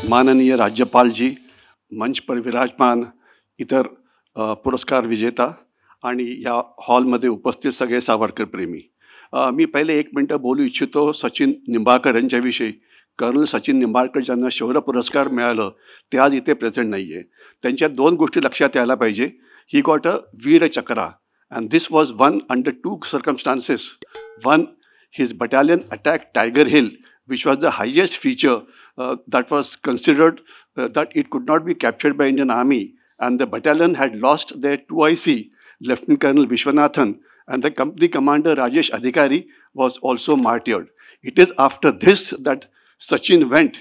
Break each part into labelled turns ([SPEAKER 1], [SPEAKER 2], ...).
[SPEAKER 1] माननीय राज्यपाल जी, मंच पर विराजमान इतर पुरस्कार विजेता आणि या हॉलमध्ये उपस्थित सगळे सावरकर प्रेमी, मी पहिले 1 मिनटं बोलू इच्छितो सचिन निंबाळकर यांच्याविषयी. कर्नल सचिन निंबाळकर ज्यांना शौर्य पुरस्कार मिळालं ते आज इथे प्रेझेंट नाही आहे. त्यांच्या 2 गोष्टी लक्षात यायला पाहिजे. He got a Veer Chakra and this was one under 2 circumstances. One, his battalion attacked Tiger Hill, which was the highest feature that was considered that it could not be captured by Indian Army, and the battalion had lost their 2IC, Lieutenant Colonel Vishwanathan, and the company commander Rajesh Adhikari was also martyred. It is after this that Sachin went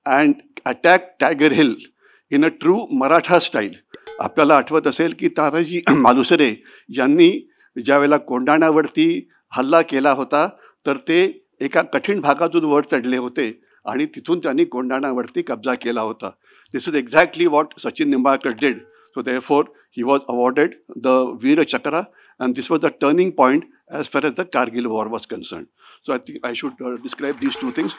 [SPEAKER 1] and attacked Tiger Hill in a true Maratha style. आपल्याला आठवत असेल की तानाजी मालुसरे यांनी ज्यावेळेला कोंढाण्यावरती हल्ला केला होता तर ते एका कठीण भागातून वर चढले होते आणि तिथून त्यांनी कोंढाण्यावरती कब्जा केला होता. This is exactly what Sachin Nimbalkar did. So therefore he was awarded the Vir Chakra and this was the turning point as far as the Kargil war was concern. So I think I should describe these 2 things.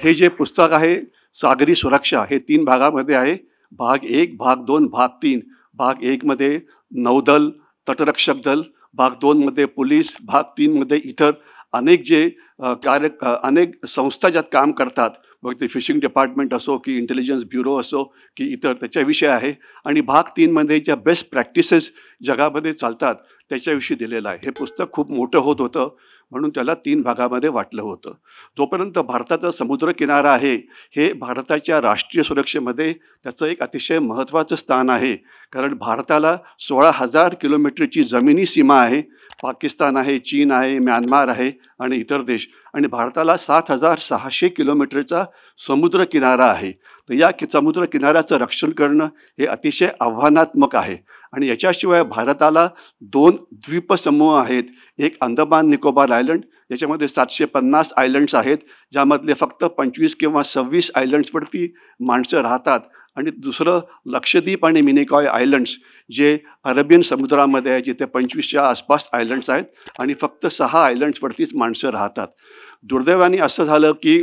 [SPEAKER 1] हे जे पुस्तक आहे सागरी सुरक्षा हे 3 भागामध्ये आहे. भाग 1, भाग 2, भाग 3. भाग 1 मध्ये नौदल, तटरक्षक दल, भाग 2 मध्ये पोलीस, भाग 3 मध्ये इतर अनेक जे अनेक संस्था ज्यात काम करतात, मग ते फिशिंग डिपार्टमेंट असो की इंटेलिजन्स ब्युरो असो की इतर त्याच्याविषयी आहे. आणि भाग 3 मध्ये ज्या बेस्ट प्रॅक्टिसेस जगामध्ये चालतात त्याच्याविषयी दिलेलं आहे. हे पुस्तक खूप मोठं होत होतं म्हणून त्याला 3 भागामध्ये वाटलं होतं. जोपर्यंत भारताचा समुद्रकिनारा आहे हे भारताच्या राष्ट्रीय सुरक्षेमध्ये त्याचं एक अतिशय महत्त्वाचं स्थान आहे. कारण भारताला 16,000 किलोमीटरची जमिनी सीमा आहे. पाकिस्तान आहे, चीन आहे, म्यानमार आहे आणि इतर देश. आणि भारताला 7,600 किलोमीटरचा समुद्र किनारा आहे. तर या समुद्र किनाऱ्याचं रक्षण करणं हे अतिशय आव्हानात्मक आहे. आणि याच्याशिवाय भारताला 2 द्वीपसमूह आहेत. एक अंदमान निकोबार आयलंड, याच्यामध्ये 750 आयलंड्स आहेत, ज्यामधले फक्त 25 किंवा 26 आयलंड्सवरती माणसं राहतात. आणि दुसरं लक्षद्वीप आणि मिनिकॉय आयलंड्स जे अरेबियन समुद्रामध्ये आहे, जिथे 25च्या आसपास आयलंड्स आहेत आणि फक्त 6 आयलंड्सवरतीच माणसं राहतात. दुर्दैवाने असं झालं की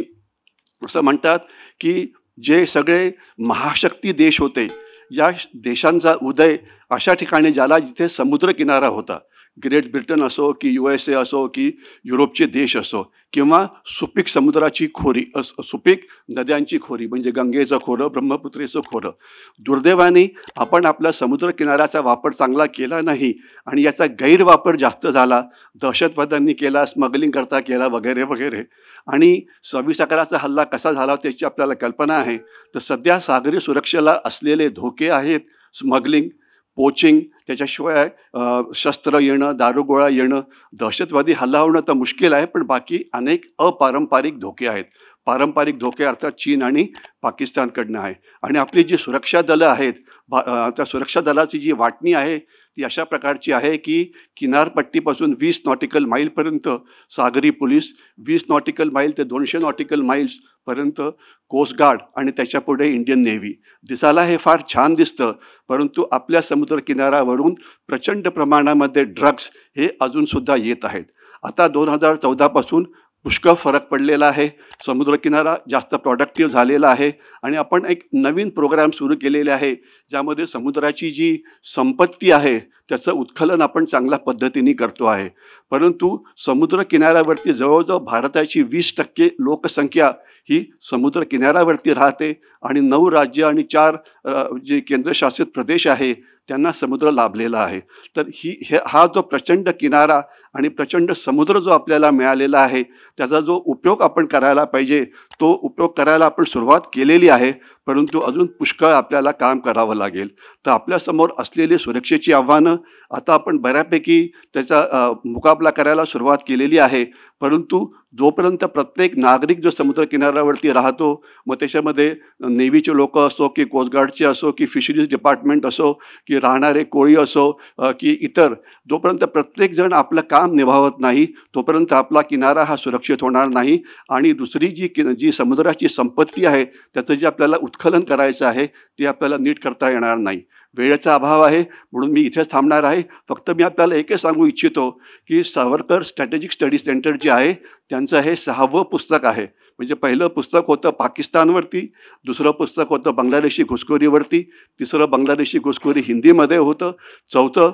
[SPEAKER 1] असं म्हणतात की जे सगळे महाशक्ती देश होते या देशांचा उदय अशा ठिकाणी झाला जिथे समुद्रकिनारा होता. ग्रेट ब्रिटन असो की USA असो की युरोपचे देश असो किंवा सुपीक समुद्राची खोरी, सुपीक नद्यांची खोरी म्हणजे गंगेचं खोरं, ब्रह्मपुत्रेचं खोरं. दुर्दैवाने आपण आपल्या समुद्रकिनाऱ्याचा वापर चांगला केला नाही आणि याचा गैरवापर जास्त झाला. दहशतवाद्यांनी केला, स्मगलिंग करता केला वगैरे वगैरे. आणि 26/11चा हल्ला कसा झाला त्याची आपल्याला कल्पना आहे. तर सध्या सागरी सुरक्षेला असलेले धोके आहेत स्मगलिंग, पोचिंग, त्याच्याशिवाय शस्त्र येणं, दारुगोळा येणं, दहशतवादी हल्ला होणं तर मुश्किल आहे, पण बाकी अनेक अपारंपरिक धोके आहेत. पारंपरिक धोके अर्थात चीन आणि पाकिस्तानकडनं आहे. आणि आपली जी सुरक्षा दलं आहेत त्या सुरक्षा दलाची जी वाटणी आहे ती अशा प्रकारची आहे की किनारपट्टीपासून 20 नॉटिकल माईलपर्यंत सागरी पोलीस, 20 नॉटिकल माईल ते 200 नॉटिकल माईल्सपर्यंत कोस्ट गार्ड आणि त्याच्या पुढे इंडियन नेव्ही. दिसायला हे फार छान दिसतं, परंतु आपल्या समुद्रकिनाऱ्यावरून प्रचंड प्रमाणामध्ये ड्रग्ज हे अजूनसुद्धा येत आहेत. आता 2014 पासून पुष्कळ फरक पडलेला आहे. समुद्रकिनारा जास्त प्रॉडक्टिव्ह झालेला आहे आणि आपण एक नवीन प्रोग्राम सुरू केलेले आहे ज्यामध्ये समुद्राची जी संपत्ती आहे त्याचं उत्खनन आपण चांगल्या पद्धतीने करतो आहे. परंतु समुद्रकिनाऱ्यावरती जवळजवळ भारताची 20% लोकसंख्या ही समुद्रकिनाऱ्यावरती राहते आणि 9 राज्य आणि 4 जे केंद्रशासित प्रदेश आहे त्यांना समुद्र लाभलेला आहे. तर हा जो प्रचंड किनारा आणि प्रचंड समुद्र जो आपल्याला मिळालेला आहे त्याचा जो उपयोग आपण करायला पाहिजे तो उपयोग करायला आपण सुरुवात केलेली आहे, परंतु अजून पुष्कळ आपल्याला काम करावं लागेल. तर आपल्यासमोर असलेली सुरक्षेची आव्हानं आता आपण बऱ्यापैकी त्याचा मुकाबला करायला सुरुवात केलेली आहे. परंतु जोपर्यंत प्रत्येक नागरिक जो समुद्रकिनाऱ्यावरती राहतो, मग त्याच्यामध्ये नेव्हीचे लोक असो की कोस्टगार्डचे असो की फिशरीज डिपार्टमेंट असो की राहणारे कोळी असो की इतर, जोपर्यंत प्रत्येकजण आपलं काम निभावत नाही तोपर्यंत आपला किनारा हा सुरक्षित होणार नाही. आणि दुसरी जी समुद्राची संपत्ती आहे त्याचं जे आपल्याला उत्खनन करायचं आहे ते आपल्याला नीट करता येणार नाही. वेळेचा अभाव आहे म्हणून मी इथेच थांबणार आहे. फक्त मी आपल्याला एकच सांगू इच्छितो की सावरकर स्ट्रॅटेजिक स्टडी सेंटर जे आहे त्यांचं हे 6वं पुस्तक आहे. म्हणजे पहिलं पुस्तक होतं पाकिस्तानवरती, दुसरं पुस्तक होतं बांगलादेशी घुसखोरीवरती, तिसरं बांगलादेशी घुसखोरी हिंदीमध्ये होतं, चौथं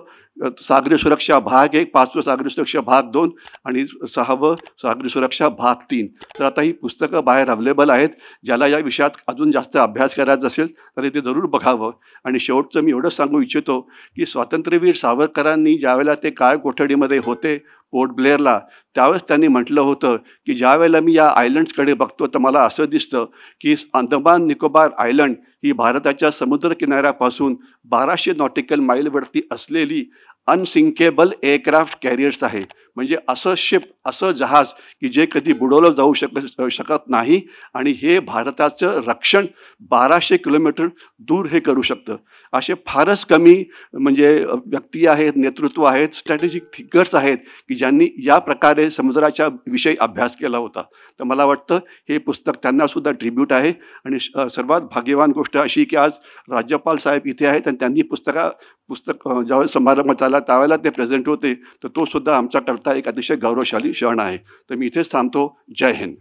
[SPEAKER 1] सागरी सुरक्षा भाग 1, पाचवं सागरी सुरक्षा भाग 2 आणि सहावं सागरी सुरक्षा भाग 3. तर आता ही पुस्तकं बाहेर अवेलेबल आहेत. ज्याला या विषयात अजून जास्त अभ्यास करायचा असेल तर ते जरूर बघावं. आणि शेवटचं मी एवढंच सांगू इच्छितो की स्वातंत्र्यवीर सावरकरांनी ज्यावेळेला ते काळ कोठडीमध्ये होते पोर्ट ब्लेअरला, त्यावेळेस त्यांनी म्हटलं होतं की ज्यावेळेला मी या आयलंड्सकडे बघतो तर मला असं दिसतं की अंदमान निकोबार आयलंड ही भारताच्या समुद्रकिनाऱ्यापासून 1200 नॉटिकल माईलवरती असलेली अनसिंकेबल एअरक्राफ्ट कॅरियर्स आहे. म्हणजे असं शिप, असं जहाज की जे कधी बुडवलं जाऊ शकत नाही आणि हे भारताचं रक्षण 1200 किलोमीटर दूर हे करू शकतं. असे फारच कमी म्हणजे व्यक्ती आहेत, नेतृत्व आहेत, स्ट्रॅटेजिक थिंकर्स आहेत की ज्यांनी या प्रकारे समुद्राच्या विषयी अभ्यास केला होता. तर मला वाटतं हे पुस्तक त्यांना सुद्धा ट्रिब्यूट आहे. आणि सर्वात भाग्यवान गोष्ट अशी की आज राज्यपाल साहेब इथे आहेत आणि त्यांनी पुस्तक ज्यावेळेस समारंभ झाला त्यावेळेला ते प्रेझेंट होते. तर तो सुद्धा आमच्याकरता एक अतिशय गौरवशाली क्षण आहे. तर मी इथेच थांबतो. जय हिंद.